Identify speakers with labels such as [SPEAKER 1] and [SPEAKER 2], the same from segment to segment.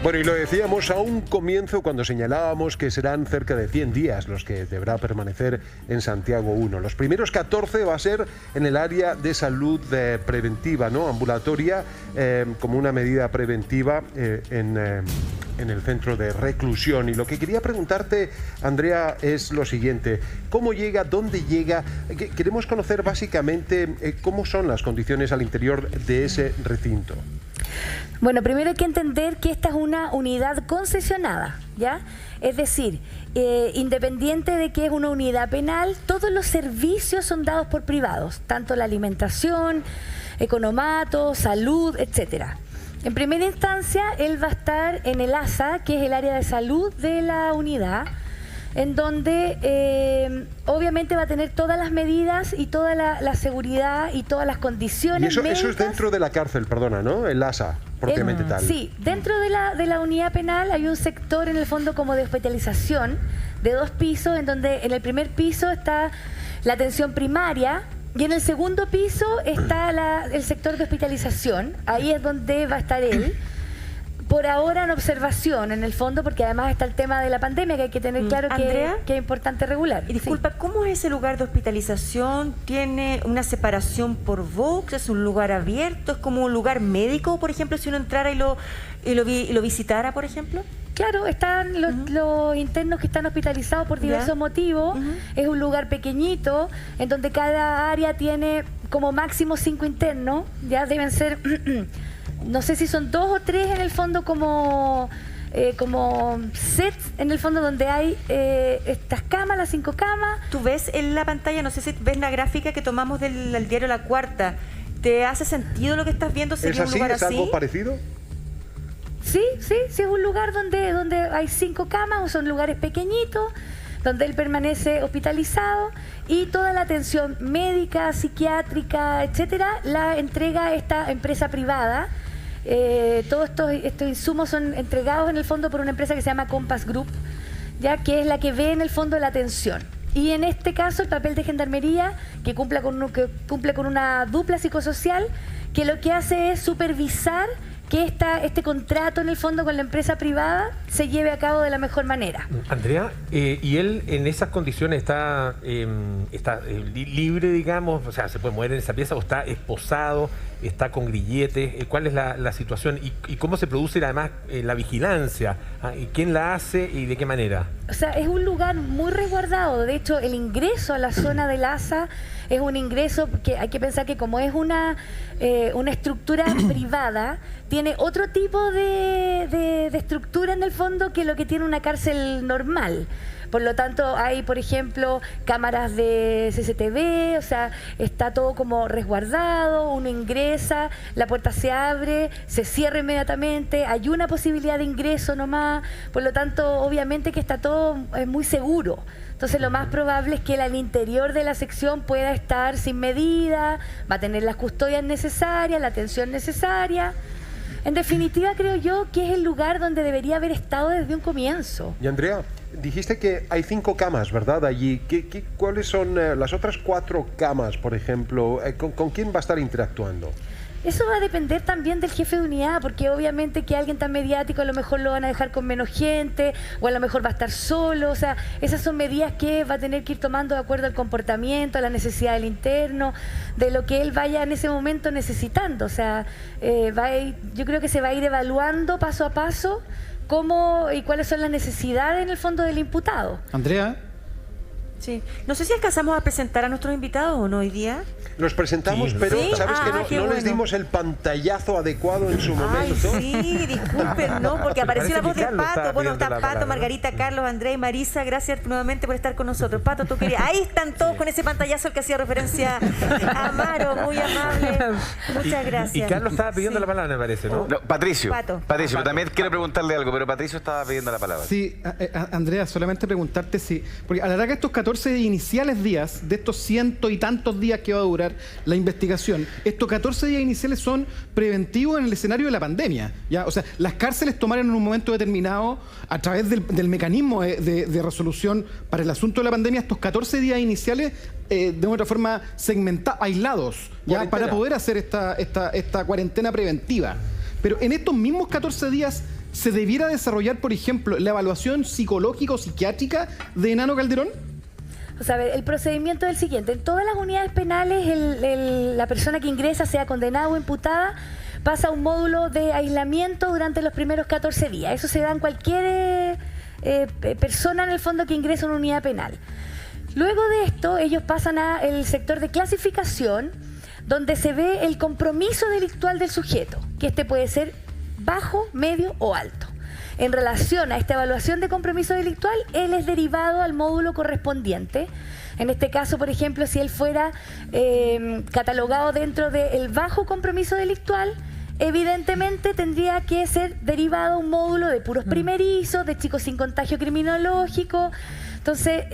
[SPEAKER 1] Bueno, y lo decíamos a un comienzo cuando señalábamos que serán cerca de 100 días los que deberá permanecer en Santiago 1. Los primeros 14 va a ser en el área de salud preventiva, ¿no? Ambulatoria, como una medida preventiva en el centro de reclusión. Y lo que quería preguntarte, Andrea, es lo siguiente: ¿cómo llega? ¿Dónde llega? Queremos conocer básicamente cómo son las condiciones al interior de ese recinto.
[SPEAKER 2] Bueno, primero hay que entender que esta es una unidad concesionada, ¿ya? Es decir, independiente de que es una unidad penal, todos los servicios son dados por privados, tanto la alimentación, economato, salud, etcétera. En primera instancia, él va a estar en el ASA, que es el área de salud de la unidad, en donde obviamente va a tener todas las medidas y toda la seguridad y todas las condiciones médicas.
[SPEAKER 1] Eso es dentro de la cárcel, perdona, ¿no? El ASA, propiamente tal.
[SPEAKER 2] Sí, dentro de la unidad penal hay un sector en el fondo como de hospitalización de 2 pisos, en donde en el primer piso está la atención primaria y en el segundo piso está el sector de hospitalización. Ahí es donde va a estar él. Por ahora en observación, en el fondo, porque además está el tema de la pandemia, que hay que tener claro que es importante regular.
[SPEAKER 3] Y disculpa, ¿cómo es ese lugar de hospitalización? ¿Tiene una separación por box? ¿Es un lugar abierto? ¿Es como un lugar médico, por ejemplo, si uno entrara y lo visitara, por ejemplo?
[SPEAKER 2] Claro, están los internos que están hospitalizados por diversos motivos. Es un lugar pequeñito, en donde cada área tiene como máximo 5 internos. Ya deben ser... no sé si son 2 o 3 en el fondo como sets, en el fondo donde hay estas camas, las 5 camas.
[SPEAKER 3] Tú ves en la pantalla, no sé si ves la gráfica que tomamos del diario La Cuarta. ¿Te hace sentido lo que estás viendo? ¿Sería un lugar así?
[SPEAKER 1] ¿Es algo parecido?
[SPEAKER 2] Sí, es un lugar donde hay 5 camas, o son lugares pequeñitos, donde él permanece hospitalizado y toda la atención médica, psiquiátrica, etcétera, la entrega esta empresa privada. Todos estos insumos son entregados en el fondo por una empresa que se llama Compass Group, ya que es la que ve en el fondo la atención. Y en este caso el papel de gendarmería, que cumple con una dupla psicosocial, que lo que hace es supervisar que este contrato en el fondo con la empresa privada se lleve a cabo de la mejor manera.
[SPEAKER 4] Andrea, ¿y él en esas condiciones está libre, digamos? O sea, ¿se puede mover en esa pieza o está esposado, está con grilletes? ¿Cuál es la situación? ¿Y cómo se produce además la vigilancia? ¿Y quién la hace y de qué manera?
[SPEAKER 2] O sea, es un lugar muy resguardado. De hecho, el ingreso a la zona del ASA es un ingreso que hay que pensar que como es una estructura privada, tiene otro tipo de estructura en el fondo que lo que tiene una cárcel normal. Por lo tanto, hay, por ejemplo, cámaras de CCTV, o sea, está todo como resguardado, uno ingresa, la puerta se abre, se cierra inmediatamente, hay una posibilidad de ingreso nomás, por lo tanto, obviamente que está todo muy seguro. Entonces, lo más probable es que él al interior de la sección pueda estar sin medida, va a tener las custodias necesarias, la atención necesaria. En definitiva, creo yo que es el lugar donde debería haber estado desde un comienzo.
[SPEAKER 1] Y Andrea, dijiste que hay 5 camas, ¿verdad? Allí. ¿Cuáles son las otras 4 camas, por ejemplo? ¿Con quién va a estar interactuando?
[SPEAKER 2] Eso va a depender también del jefe de unidad, porque obviamente que alguien tan mediático a lo mejor lo van a dejar con menos gente, o a lo mejor va a estar solo. O sea, esas son medidas que va a tener que ir tomando de acuerdo al comportamiento, a la necesidad del interno, de lo que él vaya en ese momento necesitando. O sea, yo creo que se va a ir evaluando paso a paso cómo y cuáles son las necesidades en el fondo del imputado.
[SPEAKER 5] Andrea.
[SPEAKER 3] Sí. No sé si alcanzamos a presentar a nuestros invitados o no hoy día.
[SPEAKER 1] Los presentamos, pero
[SPEAKER 3] ¿sí?
[SPEAKER 1] sabes que no les dimos el pantallazo adecuado en su momento.
[SPEAKER 3] Sí, disculpen, ¿no? Porque apareció la voz de Pato. Bueno, está Pato, Margarita, Carlos, Andrés y Marisa. Gracias nuevamente por estar con nosotros. Pato, tú querías. Ahí están todos con ese pantallazo al que hacía referencia a Amaro, muy amable. Muchas gracias.
[SPEAKER 4] Y Carlos estaba pidiendo la palabra, me parece, ¿no?
[SPEAKER 6] No, Patricio.
[SPEAKER 3] Pato,
[SPEAKER 6] también quiero preguntarle algo, pero Patricio estaba pidiendo la palabra.
[SPEAKER 5] Sí, Andrea, solamente preguntarte si... Porque a la verdad que estos 14 iniciales días, de estos 100 y tantos días que va a durar la investigación, estos 14 días iniciales son preventivos en el escenario de la pandemia, ¿ya? O sea, las cárceles tomaron en un momento determinado, a través del mecanismo de resolución para el asunto de la pandemia, estos 14 días iniciales de otra forma segmentados, aislados, ¿ya? Para poder hacer esta cuarentena preventiva. Pero en estos mismos 14 días ¿se debiera desarrollar, por ejemplo, la evaluación psicológica o psiquiátrica de Enano Calderón?
[SPEAKER 2] O sea, el procedimiento es el siguiente. En todas las unidades penales, la persona que ingresa, sea condenada o imputada, pasa un módulo de aislamiento durante los primeros 14 días. Eso se da en cualquier persona, en el fondo, que ingresa a una unidad penal. Luego de esto, ellos pasan al sector de clasificación, donde se ve el compromiso delictual del sujeto, que este puede ser bajo, medio o alto. En relación a esta evaluación de compromiso delictual, él es derivado al módulo correspondiente. En este caso, por ejemplo, si él fuera catalogado dentro del bajo compromiso delictual, evidentemente tendría que ser derivado a un módulo de puros primerizos, de chicos sin contagio criminológico. Entonces,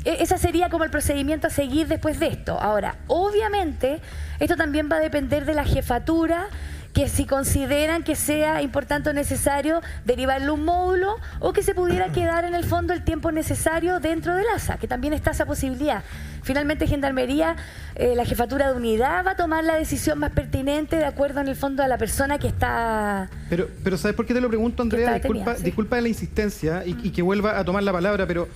[SPEAKER 2] ese sería como el procedimiento a seguir después de esto. Ahora, obviamente, esto también va a depender de la jefatura, que si consideran que sea importante o necesario derivarle un módulo o que se pudiera quedar en el fondo el tiempo necesario dentro del ASA, que también está esa posibilidad. Finalmente, Gendarmería, la jefatura de unidad va a tomar la decisión más pertinente de acuerdo en el fondo a la persona que está...
[SPEAKER 5] Pero ¿sabes por qué te lo pregunto, Andrea? Disculpa de la insistencia y que vuelva a tomar la palabra, pero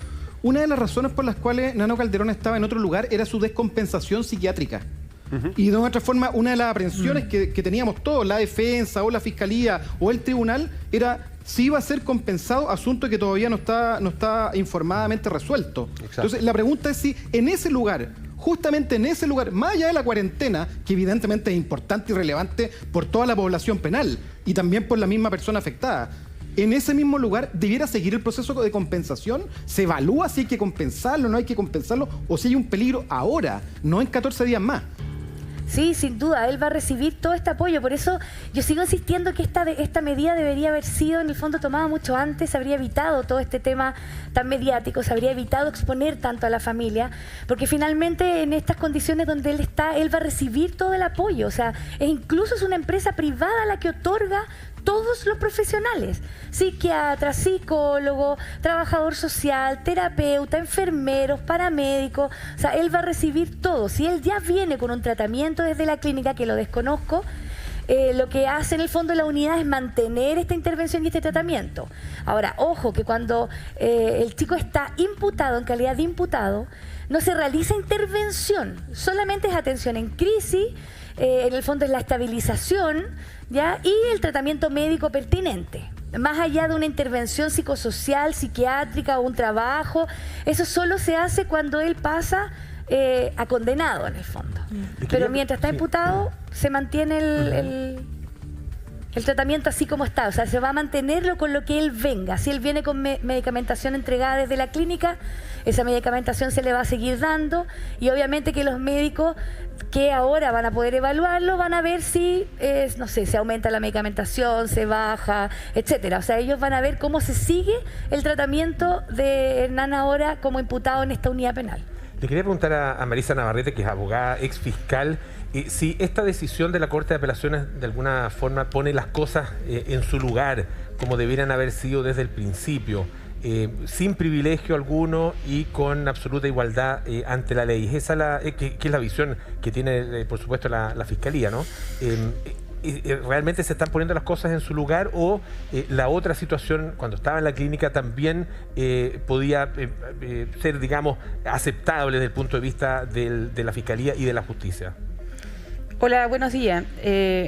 [SPEAKER 5] una de las razones por las cuales Nano Calderón estaba en otro lugar era su descompensación psiquiátrica. Y de otra forma, una de las aprehensiones que teníamos todos, la defensa o la fiscalía o el tribunal, era si iba a ser compensado, asunto que todavía no está informadamente resuelto. Exacto. Entonces, la pregunta es si en ese lugar, justamente en ese lugar, más allá de la cuarentena, que evidentemente es importante y relevante por toda la población penal y también por la misma persona afectada, en ese mismo lugar debiera seguir el proceso de compensación. ¿Se evalúa si hay que compensarlo, no hay que compensarlo, o si hay un peligro ahora, no en 14 días más?
[SPEAKER 2] Sí, sin duda, él va a recibir todo este apoyo. Por eso yo sigo insistiendo que esta medida debería haber sido en el fondo tomada mucho antes. Se habría evitado todo este tema tan mediático, se habría evitado exponer tanto a la familia, porque finalmente en estas condiciones donde él está, él va a recibir todo el apoyo. O sea, incluso es una empresa privada la que otorga todos los profesionales: psiquiatra, psicólogo, trabajador social, terapeuta, enfermeros, paramédicos. O sea, él va a recibir todo. Si él ya viene con un tratamiento desde la clínica, que lo desconozco, lo que hace en el fondo la unidad es mantener esta intervención y este tratamiento. Ahora, ojo, que cuando el chico está imputado, en calidad de imputado, no se realiza intervención, solamente es atención en crisis, en el fondo es la estabilización, ¿ya? Y el tratamiento médico pertinente. Más allá de una intervención psicosocial, psiquiátrica o un trabajo, eso solo se hace cuando él pasa a condenado, en el fondo. Pero mientras está imputado, se mantiene el tratamiento así como está. O sea, se va a mantenerlo con lo que él venga. Si él viene con medicamentación entregada desde la clínica, esa medicamentación se le va a seguir dando, y obviamente que los médicos que ahora van a poder evaluarlo van a ver si, no sé, se aumenta la medicamentación, se baja, etcétera. O sea, ellos van a ver cómo se sigue el tratamiento de Hernán ahora como imputado en esta unidad penal.
[SPEAKER 4] Le quería preguntar a Marisa Navarrete, que es abogada, ex fiscal, si esta decisión de la Corte de Apelaciones de alguna forma pone las cosas en su lugar, como debieran haber sido desde el principio, sin privilegio alguno y con absoluta igualdad ante la ley. Esa que es la visión que tiene, por supuesto, la Fiscalía, ¿no? ¿Realmente se están poniendo las cosas en su lugar, o la otra situación, cuando estaba en la clínica, también podía ser, digamos, aceptable desde el punto de vista de la Fiscalía y de la Justicia?
[SPEAKER 7] Hola, buenos días.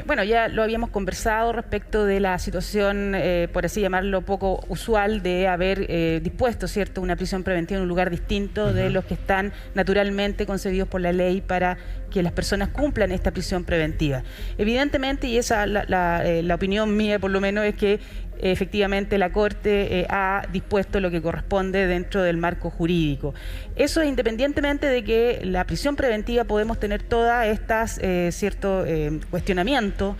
[SPEAKER 7] Bueno, ya lo habíamos conversado respecto de la situación, por así llamarlo, poco usual de haber dispuesto, ¿cierto?, una prisión preventiva en un lugar distinto de los que están naturalmente concebidos por la ley para que las personas cumplan esta prisión preventiva. Evidentemente, y esa la opinión mía por lo menos, es que efectivamente la Corte ha dispuesto lo que corresponde dentro del marco jurídico. Eso es independientemente de que la prisión preventiva podemos tener todas estas cuestionamientos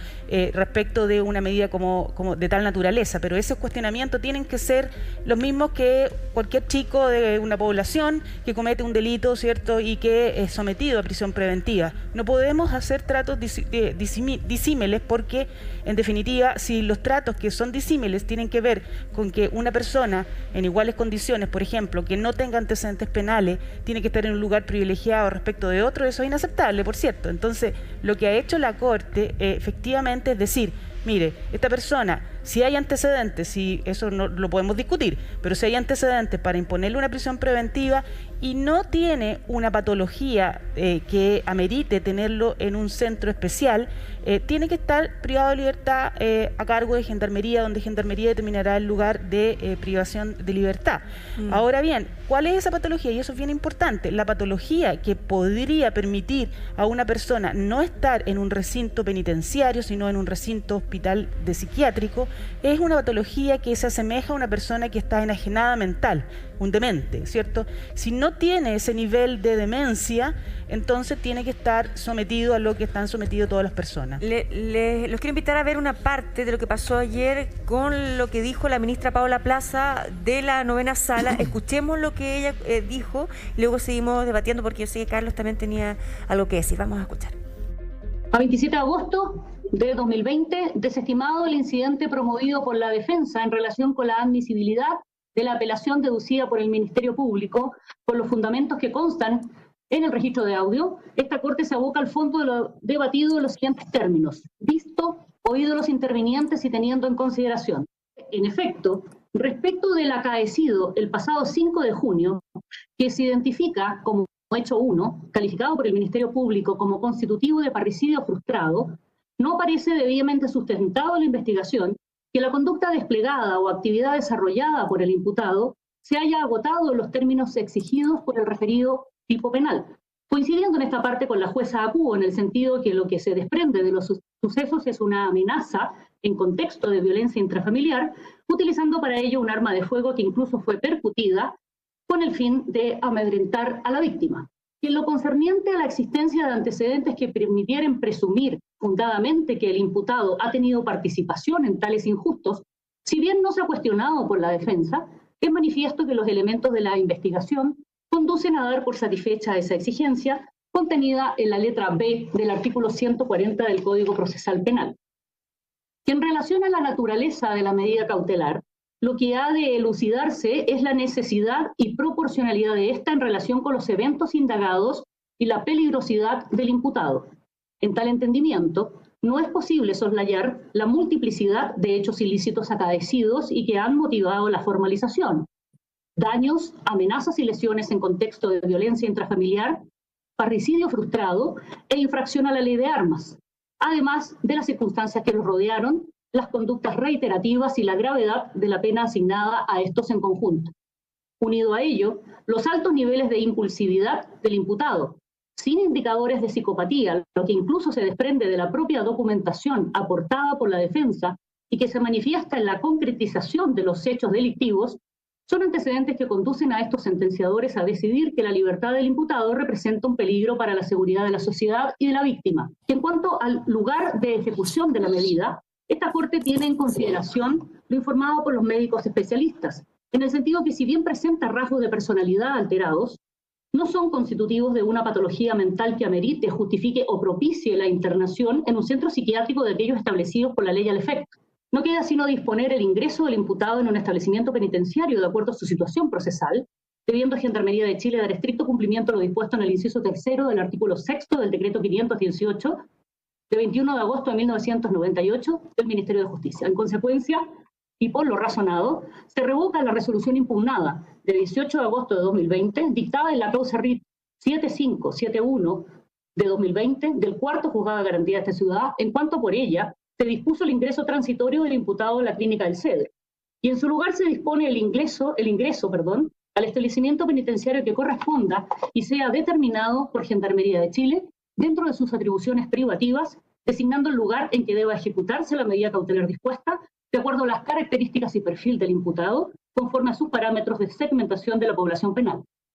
[SPEAKER 7] respecto de una medida como de tal naturaleza, pero esos cuestionamientos tienen que ser los mismos que cualquier chico de una población que comete un delito, ¿cierto?, y que es sometido a prisión preventiva. No podemos hacer tratos disímiles, porque en definitiva, si los tratos que son disímiles tienen que ver con que una persona en iguales condiciones, por ejemplo, que no tenga antecedentes penales, tiene que estar en un lugar privilegiado respecto de otro, eso es inaceptable, por cierto. Entonces, lo que ha hecho la Corte efectivamente es decir, mire, esta persona Si hay antecedentes, si eso no lo podemos discutir, pero si hay antecedentes para imponerle una prisión preventiva y no tiene una patología que amerite tenerlo en un centro especial, tiene que estar privado de libertad a cargo de Gendarmería, donde Gendarmería determinará el lugar de privación de libertad. Ahora bien, ¿cuál es esa patología? Y eso es bien importante. La patología que podría permitir a una persona no estar en un recinto penitenciario, sino en un recinto hospital de psiquiátrico, es una patología que se asemeja a una persona que está enajenada mental, un demente, ¿cierto? Si no tiene ese nivel de demencia, entonces tiene que estar sometido a lo que están sometidos todas las personas.
[SPEAKER 3] Los quiero invitar a ver una parte de lo que pasó ayer con lo que dijo la ministra Paola Plaza de la 9ª Sala. Escuchemos lo que ella dijo, luego seguimos debatiendo porque yo sé que Carlos también tenía algo que decir. Vamos a escuchar.
[SPEAKER 8] A 27 de agosto de 2020, desestimado el incidente promovido por la defensa en relación con la admisibilidad de la apelación deducida por el Ministerio Público por los fundamentos que constan en el registro de audio, esta Corte se aboca al fondo de lo debatido en los siguientes términos: visto, oído los intervinientes y teniendo en consideración. En efecto, respecto del acaecido el pasado 5 de junio, que se identifica como hecho 1, calificado por el Ministerio Público como constitutivo de parricidio frustrado, no parece debidamente sustentado en la investigación que la conducta desplegada o actividad desarrollada por el imputado se haya agotado en los términos exigidos por el referido tipo penal, coincidiendo en esta parte con la jueza Acuo, en el sentido que lo que se desprende de los sucesos es una amenaza en contexto de violencia intrafamiliar, utilizando para ello un arma de fuego que incluso fue percutida con el fin de amedrentar a la víctima. Y en lo concerniente a la existencia de antecedentes que permitieran presumir fundadamente que el imputado ha tenido participación en tales injustos, si bien no se ha cuestionado por la defensa, es manifiesto que los elementos de la investigación conducen a dar por satisfecha esa exigencia contenida en la letra B del artículo 140 del Código Procesal Penal. Que en relación a la naturaleza de la medida cautelar, lo que ha de elucidarse es la necesidad y proporcionalidad de esta en relación con los eventos indagados y la peligrosidad del imputado. En tal entendimiento, no es posible soslayar la multiplicidad de hechos ilícitos acaecidos y que han motivado la formalización: daños, amenazas y lesiones en contexto de violencia intrafamiliar, parricidio frustrado e infracción a la ley de armas, además de las circunstancias que los rodearon, las conductas reiterativas y la gravedad de la pena asignada a estos en conjunto. Unido a ello, los altos niveles de impulsividad del imputado, sin indicadores de psicopatía, lo que incluso se desprende de la propia documentación aportada por la defensa y que se manifiesta en la concretización de los hechos delictivos, son antecedentes que conducen a estos sentenciadores a decidir que la libertad del imputado representa un peligro para la seguridad de la sociedad y de la víctima. Y en cuanto al lugar de ejecución de la medida, esta Corte tiene en consideración lo informado por los médicos especialistas, en el sentido que si bien presenta rasgos de personalidad alterados, no son constitutivos de una patología mental que amerite, justifique o propicie la internación en un centro psiquiátrico de aquellos establecidos por la ley al efecto. No queda sino disponer el ingreso del imputado en un establecimiento penitenciario de acuerdo a su situación procesal, debiendo Gendarmería de Chile dar estricto cumplimiento a lo dispuesto en el inciso 3 del artículo 6 del decreto 518 de 21 de agosto de 1998 del Ministerio de Justicia. En consecuencia, y por lo razonado, se revoca la resolución impugnada de 18 de agosto de 2020, dictada en la causa RIT 7571 de 2020 del Cuarto Juzgado de Garantía de esta ciudad, en cuanto por ella se dispuso el ingreso transitorio del imputado en la clínica del Cedro. Y en su lugar se dispone el ingreso al establecimiento penitenciario que corresponda y sea determinado por Gendarmería de Chile dentro de sus atribuciones privativas, designando el lugar en que deba ejecutarse la medida cautelar dispuesta, de acuerdo a las características y perfil del imputado, conforme a sus parámetros de segmentación de la población penal.